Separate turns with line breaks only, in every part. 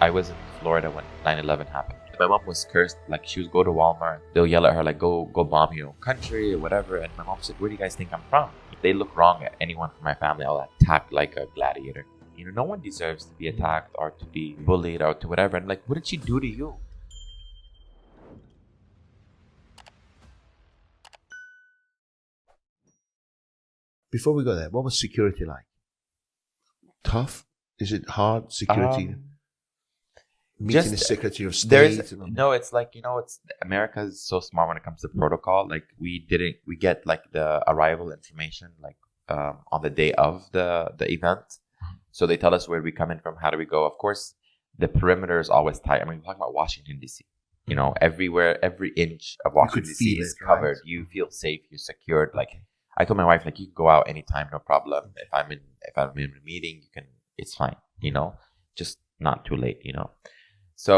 I was in Florida when 9/11 happened. My mom was cursed. Like, she would go to Walmart. They'll yell at her, like, go bomb your own country or whatever. And my mom said, where do you guys think I'm from? If they look wrong at anyone from my family, I'll attack like a gladiator. You know, no one deserves to be attacked or to be bullied or to whatever. And like, what did she do to you?
Before we go there, what was security like? Tough? Is it hard? Security? Meeting the Secretary of State?
No, it's like, it's America is so smart when it comes to protocol. Like, we get like the arrival information like on the day of the event. So they tell us where we come in from, how do we go. Of course, the perimeter is always tight. I mean, we're talking about Washington, D.C. Everywhere, every inch of Washington, D.C. is covered. Right? You feel safe. You're secured. Like, I told my wife, like, you can go out anytime, no problem. If I'm in a meeting, it's fine. Just not too late. So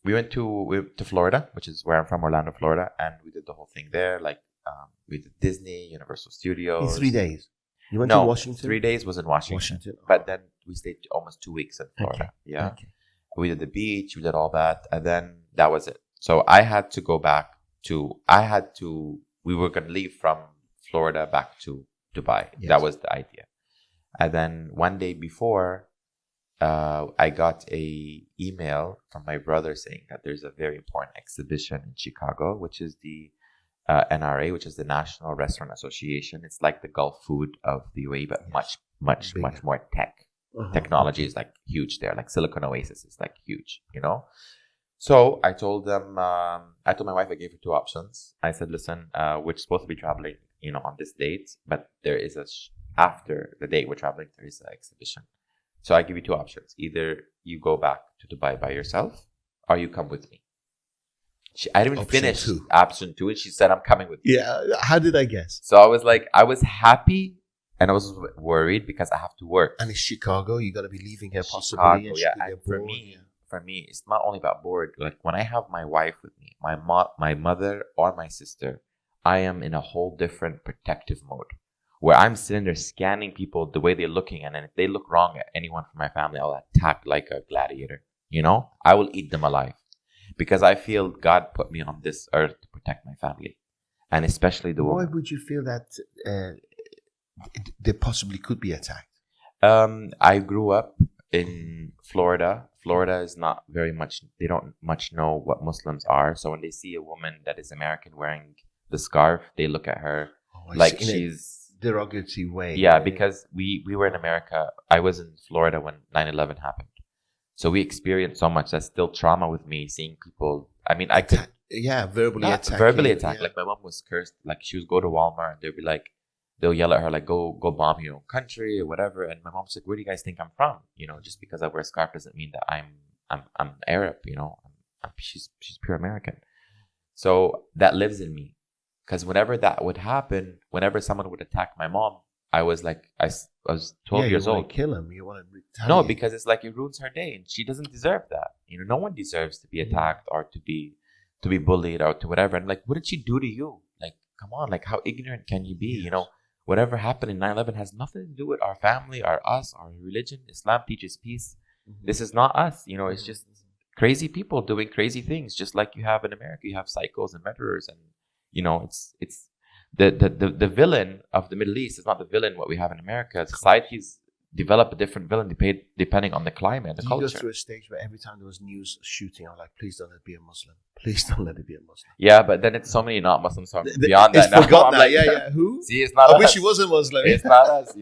we went to Florida, which is where I'm from, Orlando, Florida, and we did the whole thing there. Like, we did Disney, Universal Studios.
In 3 days. You went to Washington?
3 days was in Washington. But then we stayed almost 2 weeks in Florida. Okay. Yeah. Okay. We did the beach, we did all that, and then that was it. So I had to go back we were going to leave from Florida back to Dubai. Yes. That was the idea. And then one day before, I got a email from my brother saying that there's a very important exhibition in Chicago, which is the NRA, which is the National Restaurant Association. It's like the Gulf food of the UAE, but much more tech. Uh-huh. Technology is like huge there. Like Silicon Oasis is like huge, So I told them, I told my wife, I gave her two options. I said, listen, we're supposed to be traveling, on this date, but there is after the date we're traveling, there is an exhibition. So I give you two options. Either you go back to Dubai by yourself or you come with me. I didn't even finish option 2 and she said, I'm coming with you.
Yeah. How did I guess?
So I was like, I was happy and I was worried because I have to work.
And it's Chicago. You got to be leaving here possibly.
Chicago, yeah. And for me, it's not only about bored. Like, when I have my wife with me, my mother or my sister, I am in a whole different protective mode where I'm sitting there scanning people the way they're looking. And then if they look wrong at anyone from my family, I'll attack like a gladiator. I will eat them alive because I feel God put me on this earth to protect my family. And especially the woman.
Why would you feel that they possibly could be attacked?
I grew up in Florida. Florida is not very much, they don't much know what Muslims are. So when they see a woman that is American wearing the scarf, they look at her like she's
a derogatory way.
Yeah, because we were in America. I was in Florida when 9/11 happened. So we experienced so much. That's still trauma with me, seeing people. I mean, I could...
verbally attack.
Verbally attack. Yeah. Like, my mom was cursed. Like, she would go to Walmart and they'll yell at her, like, go bomb your own country or whatever. And my mom said, where do you guys think I'm from? Just because I wear a scarf doesn't mean that I'm Arab, she's pure American. So that lives in me. Because whenever that would happen, whenever someone would attack my mom, I was like, I was 12 years old.
You want to kill him. You want to retaliate.
No, because it's like, it ruins her day. And she doesn't deserve that. No one deserves to be attacked or to be bullied or to whatever. And like, what did she do to you? Like, come on, like, how ignorant can you be? Yes. Whatever happened in 9/11 has nothing to do with our family or us or religion. Islam teaches peace. Mm-hmm. This is not us. It's just crazy people doing crazy things. Just like you have in America, you have psychos and murderers, and it's the villain of the Middle East is not the villain what we have in America. Societies develop a different villain depending on the climate, the culture.
You go through a stage where every time there was news shooting, I'm like, please don't let it be a Muslim. Please don't let it be a Muslim.
Yeah, but then it's so many not Muslims. So beyond that now.
Forgot that. Like, yeah. Who?
See, it's not
I
us.
wish he was a Muslim.
It's not us,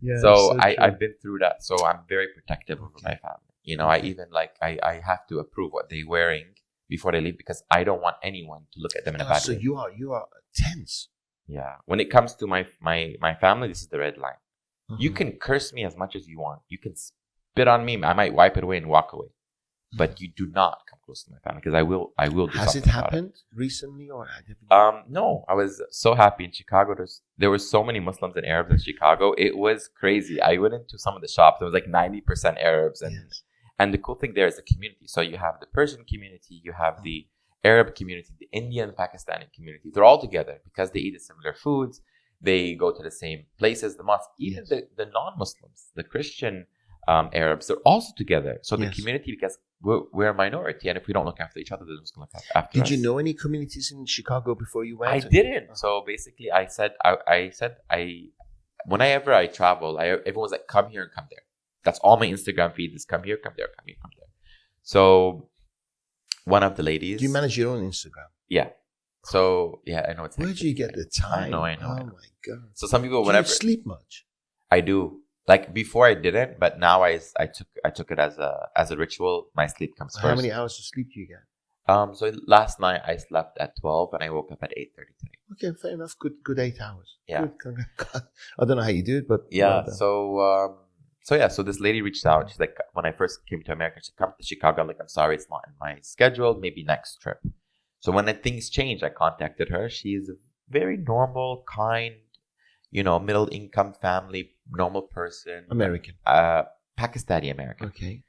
Yeah,
so I've been through that. So I'm very protective of my family. I even I have to approve what they're wearing before they leave because I don't want anyone to look at them in a bad way.
So you are tense.
Yeah. When it comes to my family, this is the red line. Mm-hmm. You can curse me as much as you want. You can spit on me. I might wipe it away and walk away. Mm-hmm. But you do not come close to my family because I will do something about it.
Has it happened recently or
no. I was so happy in Chicago. There were so many Muslims and Arabs in Chicago. It was crazy. I went into some of the shops. There was like 90% Arabs and the cool thing there is the community. So you have the Persian community, you have the Arab community, the Indian, Pakistani community. They're all together because they eat similar foods. They go to the same places, the mosque. Even the non-Muslims, the Christian Arabs. They're also together. So the
Yes.
community, because we're a minority, and if we don't look after each other, they're just going to look after us.
Did you know any communities in Chicago before you went?
I didn't. So basically, I said, whenever I travel, everyone's like, come here and come there. That's all my Instagram feed is come here, come there, come here, come there. So one of the ladies.
Do you manage your own Instagram?
Yeah. So yeah, I know it's.
Where do you get the time?
I know.
Oh my God.
So some people,
Do
whenever
you sleep much?
I do. Like before, I didn't, but now I took it as a ritual. My sleep comes first.
How many hours of sleep do you get?
So last night I slept at 12 and I woke up at 8:30 today.
Okay, fair enough. Good 8 hours.
Yeah.
Good. I don't know how you do it, but
yeah. So this lady reached out. She's like, when I first came to America, she come to Chicago. I'm like, I'm sorry, it's not in my schedule. Maybe next trip. So when things changed, I contacted her. She's a very normal, kind, middle income family, normal person.
American.
Pakistani American.
Okay.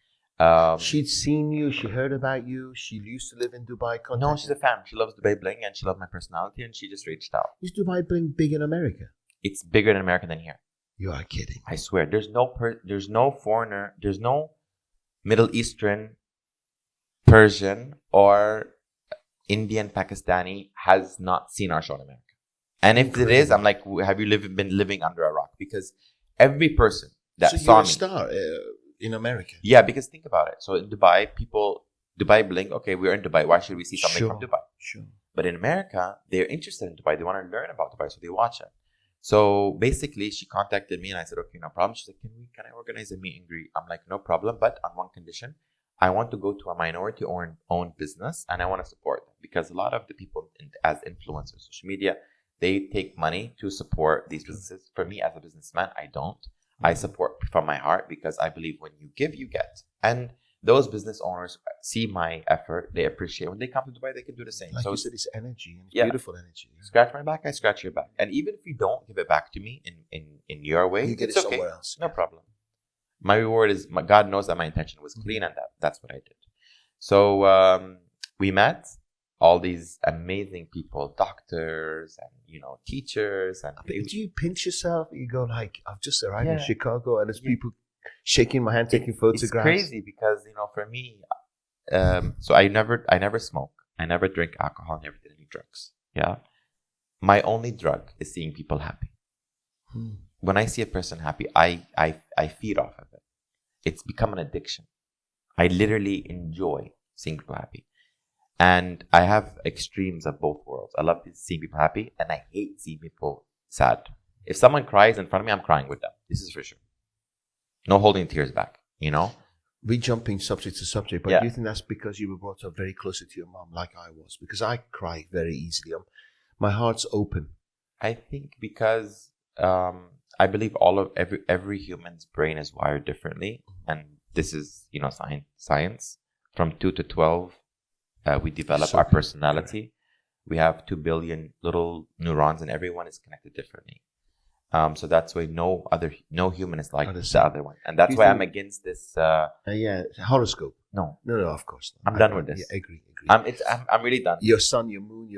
She'd seen you. She heard about you. She used to live in Dubai.
No, she's a fan. She loves Dubai Bling and she loved my personality, and she just reached out.
Is Dubai Bling big in America?
It's bigger in America than here.
You are kidding.
I swear. There's no foreigner. There's no Middle Eastern, Persian, or Indian, Pakistani has not seen our show in America. And if it is, I'm like, have you been living under a rock? Because every person that saw me. So
you're a star in America.
Yeah, because think about it. So in Dubai, Dubai Bling, okay, we're in Dubai. Why should we see something from Dubai?
Sure.
But in America, they're interested in Dubai. They want to learn about Dubai, so they watch it. So basically, she contacted me and I said, okay, no problem. She's like, can I organize a meet and greet? I'm like, no problem, but on one condition. I want to go to a minority-owned business and I want to support them, because a lot of the people as influencers, social media, they take money to support these businesses. For me as a businessman, I don't. I support from my heart because I believe when you give, you get. And those business owners see my effort. They appreciate. When they come to Dubai, they can do the same.
Like
so
you said, it's energy. And it's beautiful energy. Yeah.
Scratch my back, I scratch your back. And even if you don't give it back to me in your way,
you get it somewhere else.
No problem. My reward is, God knows that my intention was clean, and that's what I did. So we met all these amazing people, doctors and teachers. And
do you pinch yourself? You go like, I've just arrived in Chicago, and there's people shaking my hand, taking photographs.
It's crazy because for me, so I never smoke, I never drink alcohol, never did any drugs. Yeah, my only drug is seeing people happy. When I see a person happy, I feed off of it. It's become an addiction. I literally enjoy seeing people happy. And I have extremes of both worlds. I love seeing people happy, and I hate seeing people sad. If someone cries in front of me, I'm crying with them. This is for sure. No holding tears back,
We jumping subject to subject, but do you think that's because you were brought up very closely to your mom, like I was? Because I cry very easily. My heart's open.
I think because I believe every human's brain is wired differently, and this is science. From 2 to 12, we develop our personality. We have 2 billion little neurons, and everyone is connected differently. So that's why no human is like the other one, and that's why I'm against this.
Horoscope.
No,
of course not.
I'm done with this.
Yeah, agree.
I'm really done.
Your sun, your moon,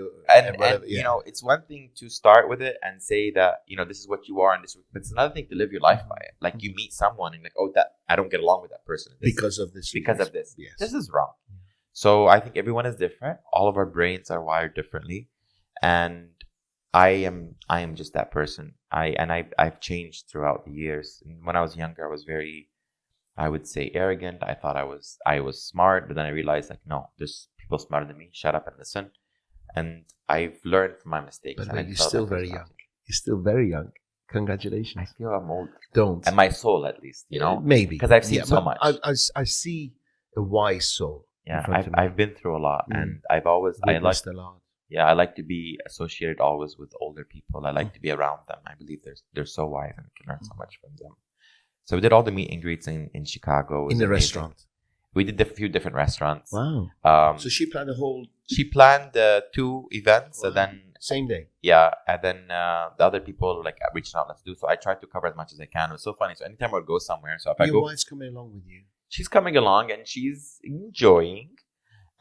it's one thing to start with it and say that this is what you are, and this. But it's another thing to live your life by it. Like you meet someone and that I don't get along with that person
because of this.
Yes. This is wrong. So I think everyone is different. All of our brains are wired differently, and I am just that person. I've changed throughout the years. And when I was younger, I was very, I would say, arrogant. I thought I was smart, but then I realized no, there's people smarter than me. Shut up and listen. And I've learned from my mistakes.
But you're still very young. You're still very young. Congratulations.
I feel I'm old.
Don't.
And my soul, at least,
maybe
because I've seen so much.
I see a wise soul.
Yeah, I've been through a lot, and I've always
a lot.
Yeah, I like to be associated always with older people. I like to be around them. I believe they're so wise and I can learn so much from them. So we did all the meet and greets in Chicago.
In the restaurant.
We did a few different restaurants.
Wow. So she planned
She planned 2 events, and then
same day.
Yeah, and then the other people reached out, let's do. So I tried to cover as much as I can. It was so funny. So anytime I would go somewhere, so if
your wife's coming along with you.
She's coming along and she's enjoying.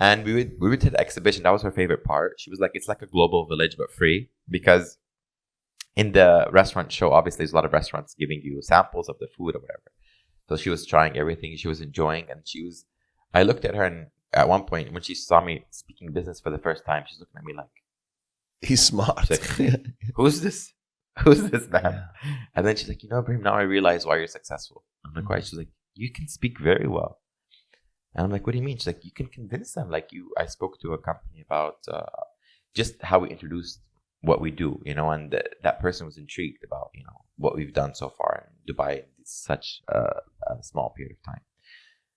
And we would hit the exhibition. That was her favorite part. She was like, it's like a global village, but free. Because in the restaurant show, obviously, there's a lot of restaurants giving you samples of the food or whatever. So she was trying everything. She was enjoying, and I looked at her, and at one point when she saw me speaking business for the first time, she's looking at me like,
he's smart.
like, who's this? Who's this man? Yeah. And then she's like, Ibrahim, now I realize why you're successful. I'm like, why? She's like, you can speak very well. And I'm like, what do you mean? She's like, you can convince them. Like I spoke to a company about just how we introduced what we do, and that person was intrigued about, what we've done so far in Dubai in such a small period of time.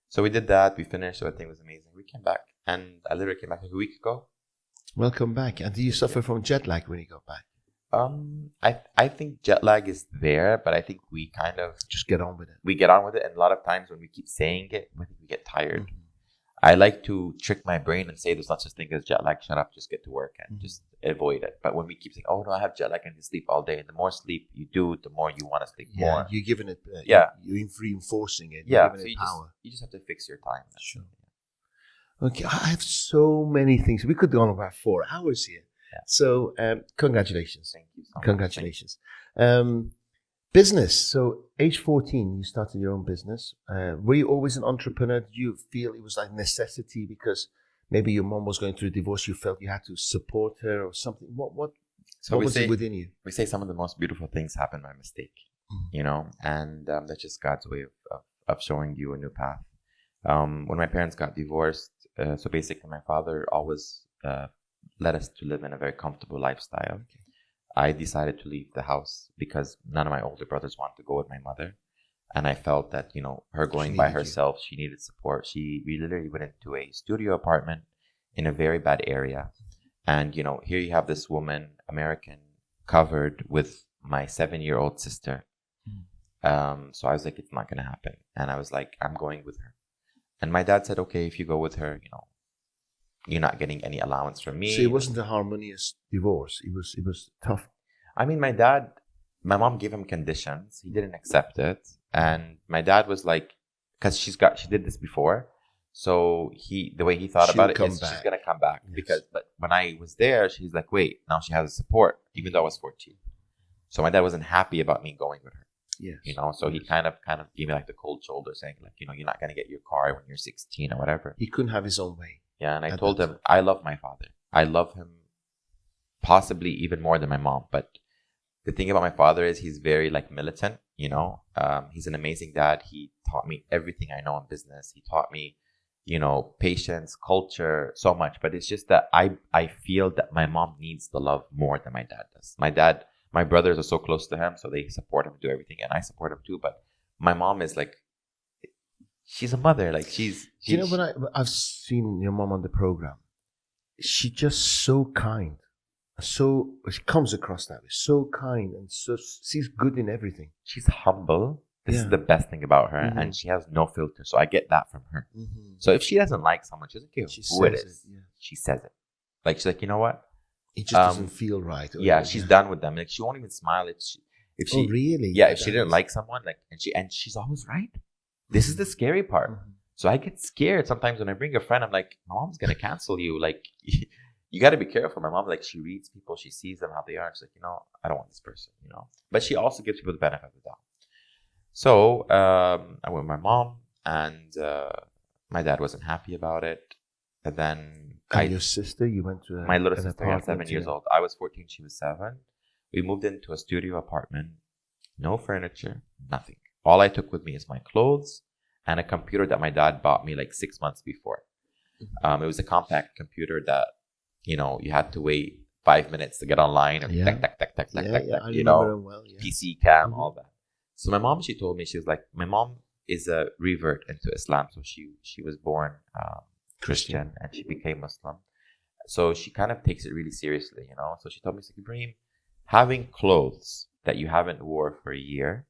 So we did that. We finished. So I think it was amazing. We came back, and I literally came back a week ago.
Welcome back. And do you suffer from jet lag when you go back?
I think jet lag is there, but I think we kind of
just get on with it.
We get on with it, and a lot of times when we keep saying it, we get tired. Mm-hmm. I like to trick my brain and say there's not such thing as jet lag. Shut up, just get to work and just avoid it. But when we keep saying, "Oh no, I have jet lag and I sleep all day," and the more sleep you do, the more you want to sleep more.
You're giving it. You're reinforcing it.
You're
giving
it power. You just have to fix your time.
Sure. Okay, I have so many things. We could go on about 4 hours here. Yeah. So, congratulations.
Thank you so much.
Congratulations. Business. So, age 14, you started your own business. Were you always an entrepreneur? Did you feel it was like necessity because maybe your mom was going through a divorce? You felt you had to support her or something? What was it within you?
We say some of the most beautiful things happen by mistake, and that's just God's way of showing you a new path. When my parents got divorced, so basically my father always led us to live in a very comfortable lifestyle. Okay. I decided to leave the house because none of my older brothers wanted to go with my mother. And I felt that, her going by herself, she needed support. We literally went into a studio apartment in a very bad area. And, here you have this woman, American, covered with my 7-year-old sister. So I was like, it's not going to happen. And I was like, I'm going with her. And my dad said, okay, if you go with her, you're not getting any allowance from me.
So it wasn't a harmonious divorce. It was tough.
I mean, my mom gave him conditions. He didn't accept it. And my dad was like, because she did this before. So the way he thought about it is she's going to come back. Yes. But when I was there, she's like, wait, now she has support, even though I was 14. So my dad wasn't happy about me going with her.
Yes.
So he kind of gave me like the cold shoulder saying like, you're not going to get your car when you're 16 or whatever.
He couldn't have his own way.
Yeah, and I told him, I love my father. I love him possibly even more than my mom. But the thing about my father is he's very like militant, He's an amazing dad. He taught me everything I know in business. He taught me, patience, culture, so much. But it's just that I feel that my mom needs the love more than my dad does. My brothers are so close to him, so they support him, do everything. And I support him too. But my mom is like, she's a mother. Like
when I've seen your mom on the program, she's just so kind. So she comes across that way, so kind and so she's good in everything.
She's humble. This is the best thing about her, and she has no filter. So I get that from her. Mm-hmm. So if she doesn't like someone, she's like, okay, who it is? Yeah. She says it. Like she's like, you know what?
It just doesn't feel right.
She's done with them. Like she won't even smile if she.
Oh really?
Yeah, if she didn't like someone, like and she's always right. This is the scary part. Mm-hmm. So I get scared sometimes when I bring a friend. I'm like, my mom's gonna cancel you. Like, you got to be careful. My mom, like, she reads people, she sees them how they are. She's like, I don't want this person. But she also gives people the benefit of the doubt. So I went with my mom, and my dad wasn't happy about it. And then
your sister, you went to
my little sister, yeah, 7 years old. I was 14, she was 7. We moved into a studio apartment, no furniture, nothing. All I took with me is my clothes and a computer that my dad bought me like 6 months before. It was a compact computer that, you had to wait 5 minutes to get online. And PC cam, all that. So my mom, she told me, she was like, my mom is a revert into Islam. So she was born Christian and she became Muslim. So she kind of takes it really seriously, So she told me, Ibraheem, having clothes that you haven't wore for a year,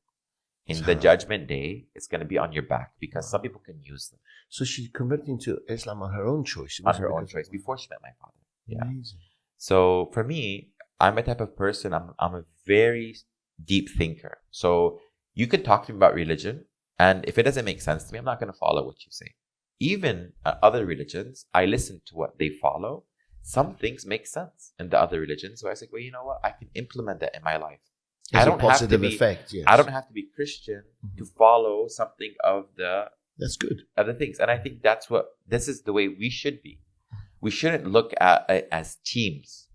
in the judgment day, it's going to be on your back because some people can use them.
So she converted into Islam on her own choice.
On her own choice, before she met my father. Yeah.
Amazing.
So for me, I'm a type of person, I'm a very deep thinker. So you could talk to me about religion, and if it doesn't make sense to me, I'm not going to follow what you say. Even other religions, I listen to what they follow. Some things make sense in the other religions. So I was like, well, you know what? I can implement that in my life.
It's a positive effect. Yes.
I don't have to be Christian to follow something of the.
That's good.
Of the things, and I think this is the way we should be. We shouldn't look at it as teams,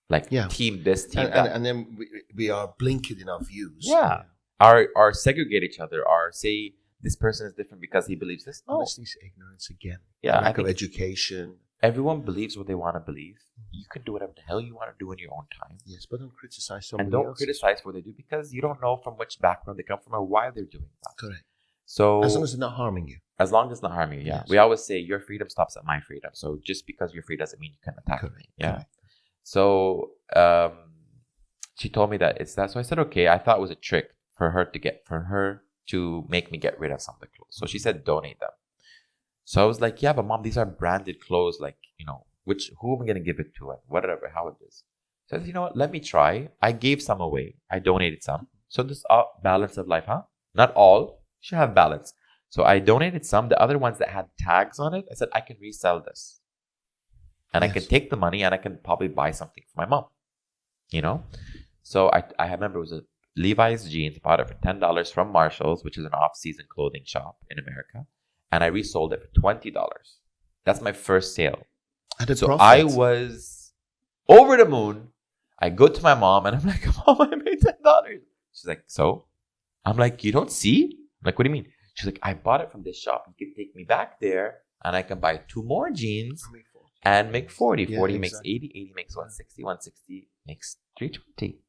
like team this, team that,
and then we are blinkered in our views.
Yeah, or segregate each other, or say this person is different because he believes this. No,
honestly, it's ignorance again.
Yeah,
lack of education.
Everyone believes what they want to believe. You can do whatever the hell you want to do in your own time.
Yes, but don't criticize somebody
and don't
else.
Criticize what they do, because you don't know from which background they come from or why they're doing that.
Correct.
So
as long as it's not harming you.
As long as it's not harming you, yeah. Yes. We always say your freedom stops at my freedom. So just because you're free doesn't mean you can attack me. Yeah. Correct. So she told me that it's that. So I said, okay. I thought it was a trick for her to make me get rid of some of the clothes. So she said, donate them. So I was like, yeah, but mom, these are branded clothes. Like, who am I going to give it to and whatever, how it is. So I said, you know what? Let me try. I gave some away. I donated some. So this balance of life, huh? Not all. You should have balance. So I donated some. The other ones that had tags on it, I said, I can resell this. And I can take the money and I can probably buy something for my mom. So I remember it was a Levi's jeans, bought it for $10 from Marshall's, which is an off-season clothing shop in America. And I resold it for $20. That's my first sale. So I was over the moon. I go to my mom and I'm like, Mom, I made $10. She's like, so? I'm like, you don't see? I'm like, what do you mean? She's like, I bought it from this shop. You can take me back there and I can buy 2 more jeans and make 40. Yeah, 40 makes 80. 80 makes 160. 160 makes 320.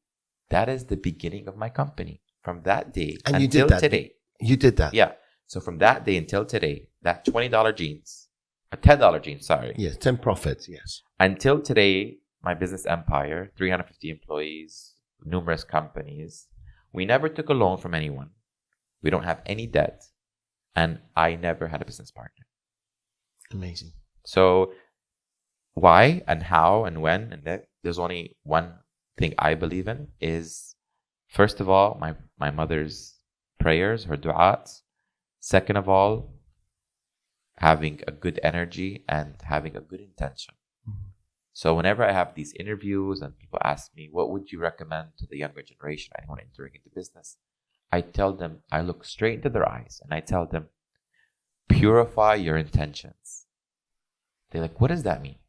That is the beginning of my company. From that day until today.
You did that?
Yeah. So from that day until today, that $20 jeans, $10 jeans, sorry.
Yes, 10 profits, yes.
Until today, my business empire, 350 employees, numerous companies. We never took a loan from anyone. We don't have any debt. And I never had a business partner.
Amazing.
So why and how and when and that, there's only one thing I believe in is, first of all, my mother's prayers, her du'ats. Second of all, having a good energy and having a good intention. Mm-hmm. So whenever I have these interviews and people ask me, what would you recommend to the younger generation, anyone entering into business? I tell them, I look straight into their eyes and I tell them, purify your intentions. They're like, what does that mean?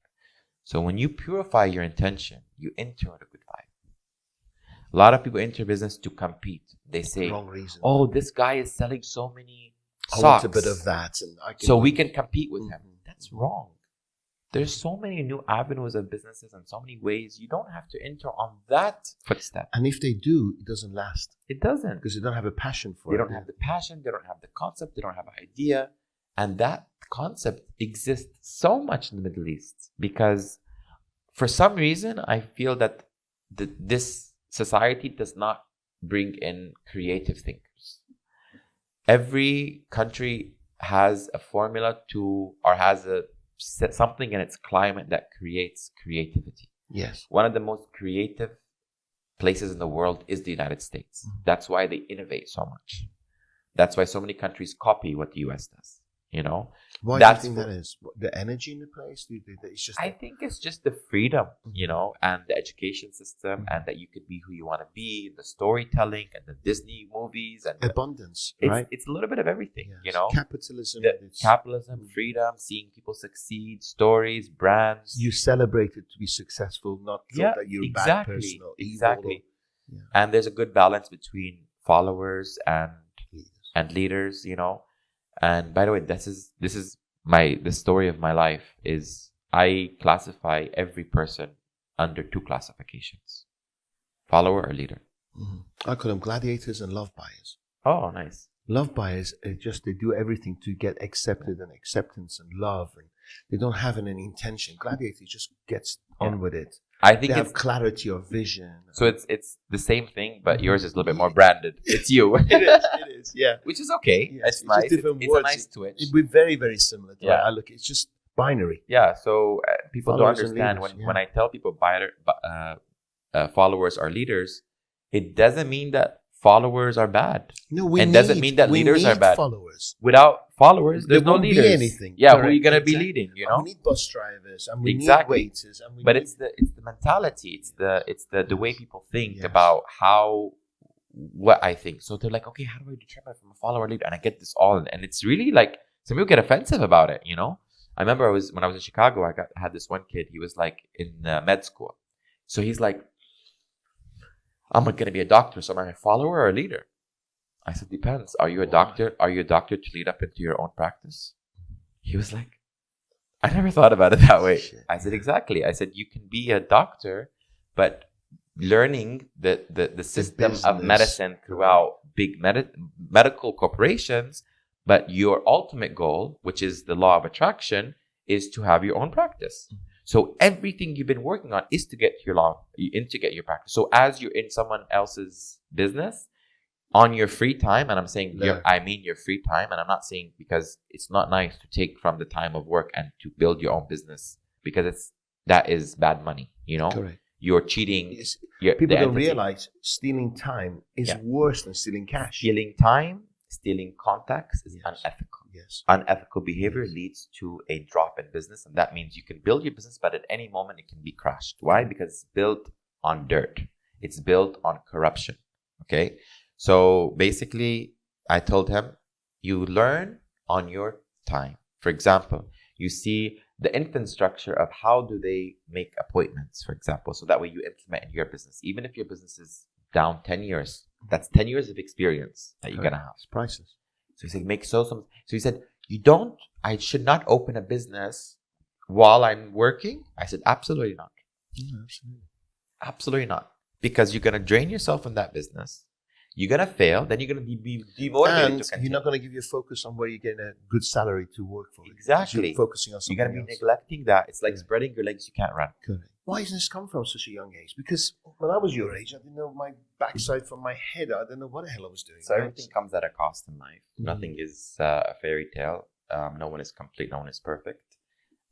So when you purify your intention, you enter with a good vibe. A lot of people enter business to compete. They say,
wrong reason.
Oh, this guy is selling so many socks.
I want a bit of that. And
so we can compete with him. That's wrong. There's so many new avenues of businesses and so many ways. You don't have to enter on that footstep.
And if they do, it doesn't last.
It doesn't.
Because they don't have a passion for it.
They don't have the passion. They don't have the concept. They don't have an idea. And that concept exists so much in the Middle East because for some reason, I feel that this society does not bring in creative thinkers. Every country has a formula or has something in its climate that creates creativity.
Yes.
One of the most creative places in the world is the United States. Mm-hmm. That's why they innovate so much. That's why so many countries copy what the US does.
Why do you think that is? The energy in the place?
I think it's just the freedom, and the education system, and that you could be who you want to be, the storytelling, and the Disney movies, and
abundance, right?
It's a little bit of everything,
yes. Capitalism,
capitalism, freedom, seeing people succeed, stories, brands.
You celebrate it to be successful, not that you're a bad person or evil.
Exactly. And there's a good balance between followers and leaders, And by the way, this is the story of my life is I classify every person under 2 classifications: follower or leader.
Mm-hmm. I call them gladiators and love buyers.
Oh, nice.
Love buyers they do everything to get accepted and acceptance and love, and they don't have an intention. Gladiators just gets on with it.
I think
they have clarity of vision.
So it's the same thing, but yours is a little bit more branded. It's you.
It is, yeah.
Which is okay.
Yes,
it's nice. It's a nice twitch.
We're very, very similar. I look. It's just binary.
Yeah. So people don't understand when I tell people followers are leaders, it doesn't mean that followers are bad.
No,
doesn't mean that leaders are bad.
Followers.
Without followers, there's no leaders.
Be anything.
Yeah, who are you gonna be leading?
We need bus drivers and we need waiters.
But it's the mentality. It's the way people think about how what I think. So they're like, okay, how do I determine if I'm a follower or leader? And I get this all, and it's really like, some people get offensive about it, you know? I remember when I was in Chicago, had this one kid, he was like in med school. So he's like, I'm going to be a doctor, so am I a follower or a leader? I said, depends. Are you a doctor? Are you a doctor to lead up into your own practice? He was like, I never thought about it that way. I said, exactly. I said, you can be a doctor, but learning the system of medicine throughout big medical corporations, but your ultimate goal, which is the law of attraction, is to have your own practice. So everything you've been working on is to get your practice. So as you're in someone else's business, on your free time, and I'm saying I mean your free time, and I'm not saying because it's not nice to take from the time of work and to build your own business, because that is bad money, you know?
Correct.
You're cheating.
People don't realize stealing time is worse than stealing cash.
Stealing time, stealing contacts is unethical.
Yes.
Unethical behavior leads to a drop in business, and that means you can build your business, but at any moment it can be crushed. Why? Because it's built on dirt. It's built on corruption. Okay? So basically, I told him, you learn on your time. For example, you see the infrastructure of how do they make appointments, for example, so that way you implement in your business. Even if your business is down 10 years, that's 10 years of experience that you're going to have.
It's priceless.
So he said, so he said, I should not open a business while I'm working. I said, absolutely not.
Absolutely.
Absolutely not. Because you're going to drain yourself in that business. You're going to fail. Then you're going to be demotivated
and
to continue.
You're not going to give your focus on where you're getting a good salary to work for.
Exactly.
You're focusing on something
You're going to be neglecting that. It's like spreading your legs, you can't run.
Correct. Why doesn't this come from such a young age? Because when I was your age, I didn't know my backside from my head. I didn't know what the hell I was doing.
So everything comes at a cost in life. Mm-hmm. Nothing is a fairy tale. No one is complete. No one is perfect.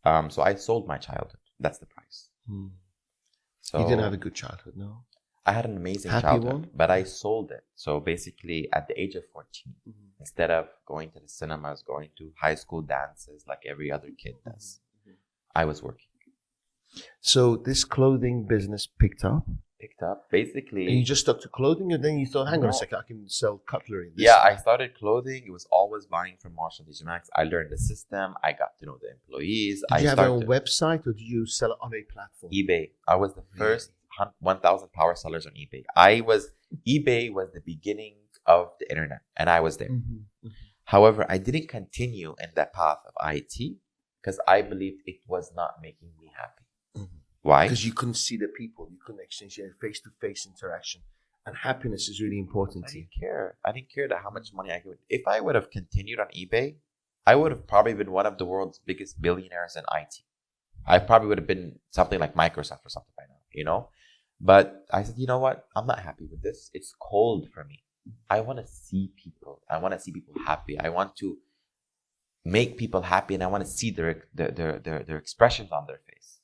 So I sold my childhood. That's the price. So
you didn't have a good childhood, no?
I had an amazing childhood, but I sold it. So basically, at the age of 14, instead of going to the cinemas, going to high school dances like every other kid does, I was working.
So this clothing business picked up,
basically.
And you just stuck to clothing, and then you thought, hang on a second, I can sell cutlery.
I started clothing. It was always buying from Marshall DJ Maxx. I learned the system. I got to know the employees.
Did you have your own website, or did you sell it on a platform?
eBay. I was the first 1,000 power sellers on eBay. eBay was the beginning of the internet, and I was there. However, I didn't continue in that path of IT because I believed it was not making me happy. Why?
Because you couldn't see the people, you couldn't exchange face-to-face interaction, and happiness is really important to you.
I didn't care how much money I could. If I would have continued on eBay, I would have probably been one of the world's biggest billionaires in IT. I probably would have been something like Microsoft or something by now, you know? But I said, you know what? I'm not happy with this. It's cold for me. I want to see people. I want to see people happy. I want to make people happy, and I want to see their expressions on their face.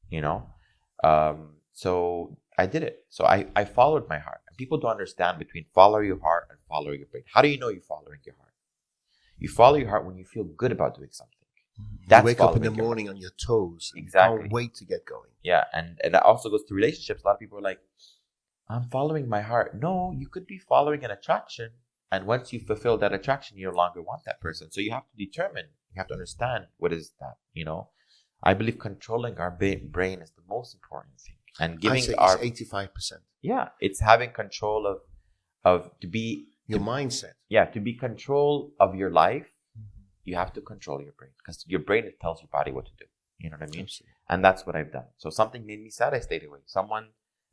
You know, so I did it. So I followed my heart. And people don't understand between follow your heart and follow your brain. How do you know you're following your heart? You follow your heart when you feel good about doing something.
You wake up in the morning on your toes.
Exactly.
Can't wait to get going.
Yeah, and that also goes to relationships. A lot of people are like, I'm following my heart. No, you could be following an attraction, and once you fulfill that attraction, you no longer want that person. So you have to determine. You have to understand what is that. You know. I believe controlling our brain is the most important thing, and giving
it's 85%.
Yeah, it's having control of to be
your mindset.
Yeah, to be control of your life, you have to control your brain, because your brain tells your body what to do. You know what I mean?
Absolutely.
And that's what I've done. So something made me sad, I stayed away.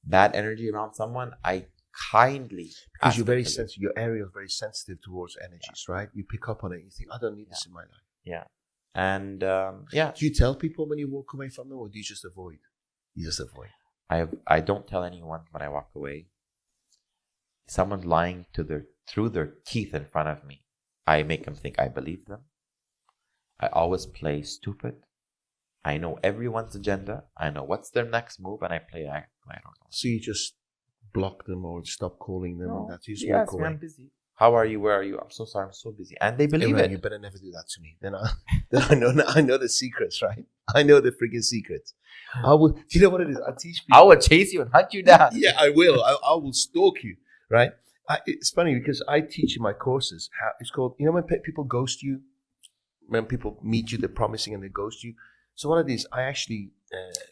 Bad energy around someone, I kindly
because you're very sensitive. Your area is very sensitive towards energies, right? You pick up on it. You think, I don't need this in my life.
Yeah. And Do
you tell people when you walk away from them, or do you just avoid? You just avoid.
I don't tell anyone when I walk away. Someone lying through their teeth in front of me, I make them think I believe them. I always play stupid. I know everyone's agenda. I know what's their next move, and I don't know.
So you just block them or stop calling them, and that's usually
walk away. I'm busy. How are you? Where are you? I'm so sorry. I'm so busy. And they believe it.
You better never do that to me. Then I know the secrets, right? I know the freaking secrets. Do you know what it is? I teach people.
I will chase you and hunt you down.
Yeah, I will. I will stalk you, right? It's funny because I teach in my courses how it's called. You know when people ghost you, when people meet you, they're promising and they ghost you. So one of these, I actually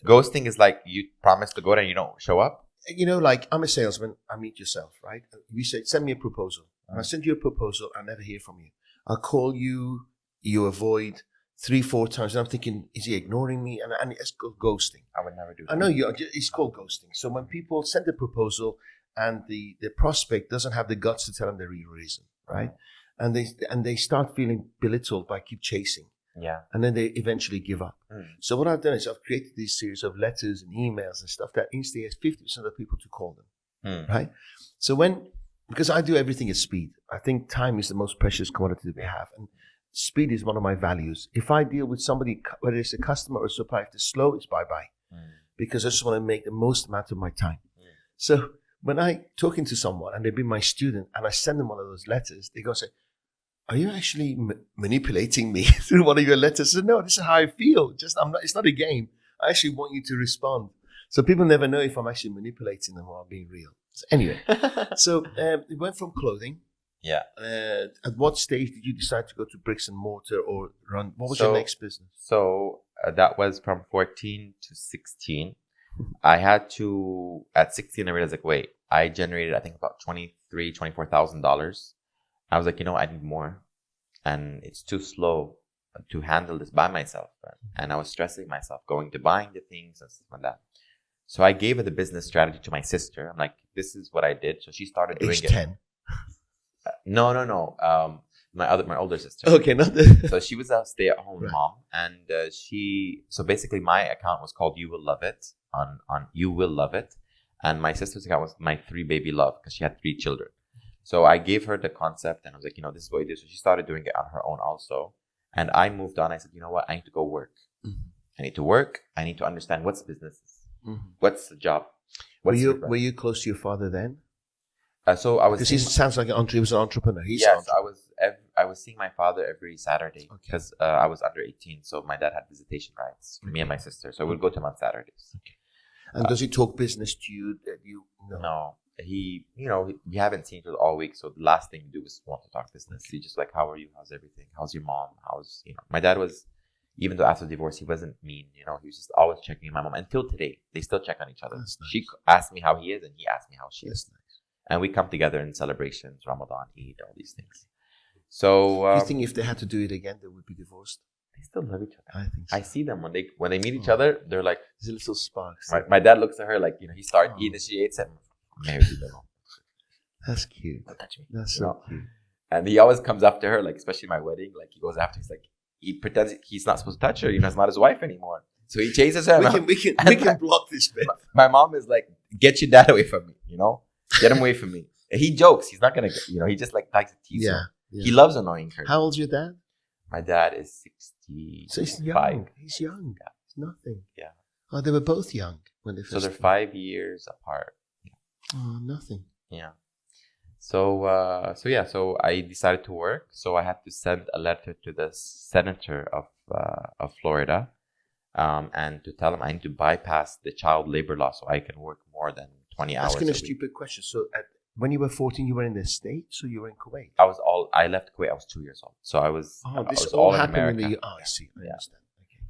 ghosting is like you promise to go there and you don't show up.
You know, like I'm a salesman. I meet yourself, right? You say, send me a proposal. And I send you a proposal. I never hear from you. I'll call you. You avoid 3-4 times. And I'm thinking, is he ignoring me? And it's called ghosting.
I would never do that.
I know it's called ghosting. So when people send a proposal and the prospect doesn't have the guts to tell them the real reason, right? And they start feeling belittled by keep chasing.
Yeah. And
then they eventually give up. So what I've done is I've created this series of letters and emails and stuff that instigates 50% of the people to call them, right? So because I do everything at speed, I think time is the most precious commodity that we have. And speed is one of my values. If I deal with somebody, whether it's a customer or a supplier, if they're slow, it's bye-bye. Because I just want to make the most amount of my time. So when I talking to someone and they've been my student and I send them one of those letters, they go say, are you actually manipulating me through one of your letters? I said, no, this is how I feel. It's not a game. I actually want you to respond. So people never know if I'm actually manipulating them or I'm being real. So anyway, it went from clothing.
Yeah.
At what stage did you decide to go to bricks and mortar or run? What was your next business?
So that was from 14 to 16. I had to, at 16, I realized like, wait, I generated, I think about $24,000. I was like, I need more. And it's too slow to handle this by myself. And I was stressing myself, going to buying the things and stuff like that. So I gave her the business strategy to my sister. I'm like, this is what I did. So she started doing
Age
it.
10.
No. My older sister.
Okay, not the.
So she was a stay-at-home mom. And so basically my account was called You Will Love It on You Will Love It. And my sister's account was My 3 Baby Love because she had 3 children. So I gave her the concept and I was like, this is what you do. So she started doing it on her own also. And I moved on. I said, you know what? I need to go work. I need to work. I need to understand what's business is. What's the job?
Were you close to your father then?
So I was.
Because he sounds like he was an entrepreneur.
I was seeing my father every Saturday because I was under 18. So my dad had visitation rights for me and my sister. So we'd go to him on Saturdays.
Okay. And does he talk business to you?
No. He we haven't seen each other all week. So the last thing you do is want to talk business. He just like, how are you? How's everything? How's your mom? My dad was, even though after the divorce, he wasn't mean. He was just always checking my mom. Until today, they still check on each other. Nice. She asked me how he is and he asked me how she is. Nice. And we come together in celebrations, Ramadan, Eid, all these things. So
do you think if they had to do it again, they would be divorced?
They still love each other.
I think so.
I see them when they meet each other. They're like,
there's a little sparks.
My dad looks at her like, he started eating. She ate something.
That's cute.
Don't touch me.
That's so cute.
And he always comes up to her, like, especially my wedding, like he goes after. He's like, he pretends he's not supposed to touch her. It's not his wife anymore. So he chases her.
We can block this bit.
My mom is like, get your dad away from me. Get him away from me. And he jokes. He's not gonna. He just like likes to tease her. Yeah. He loves annoying her.
How old's your dad?
My dad is 65.
So he's young. He's young. Yeah. It's nothing.
Yeah.
Oh, they were both young when they first.
So they're 5 years apart.
Oh, nothing.
Yeah. So I decided to work. So I had to send a letter to the senator of Florida, and to tell him I need to bypass the child labor law so I can work more than 20 hours.
Asking a stupid question. So when you were 14, you were in the States, or you were in Kuwait?
I left Kuwait. I was 2 years old. So I was.
This
was
all happened in the. Oh, I see. I understand. Okay.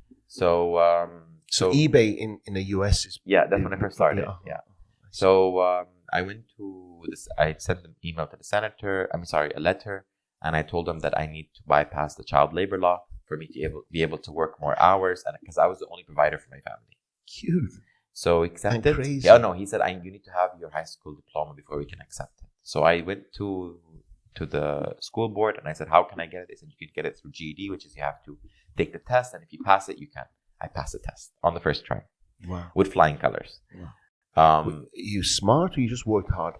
So
eBay in the US is.
Yeah, that's when I first started. Yeah. So I went to this. I sent an email to the senator. A letter, and I told him that I need to bypass the child labor law for me to be able to work more hours, and because I was the only provider for my family.
Cute.
So accepted.
Crazy.
Yeah, no. He said, you need to have your high school diploma before we can accept it. So I went to the school board and I said, how can I get it? They said, you can get it through GED, which is you have to take the test, and if you pass it, you can. I passed the test on the first try.
Wow.
With flying colors.
Wow. You smart, or you just worked hard?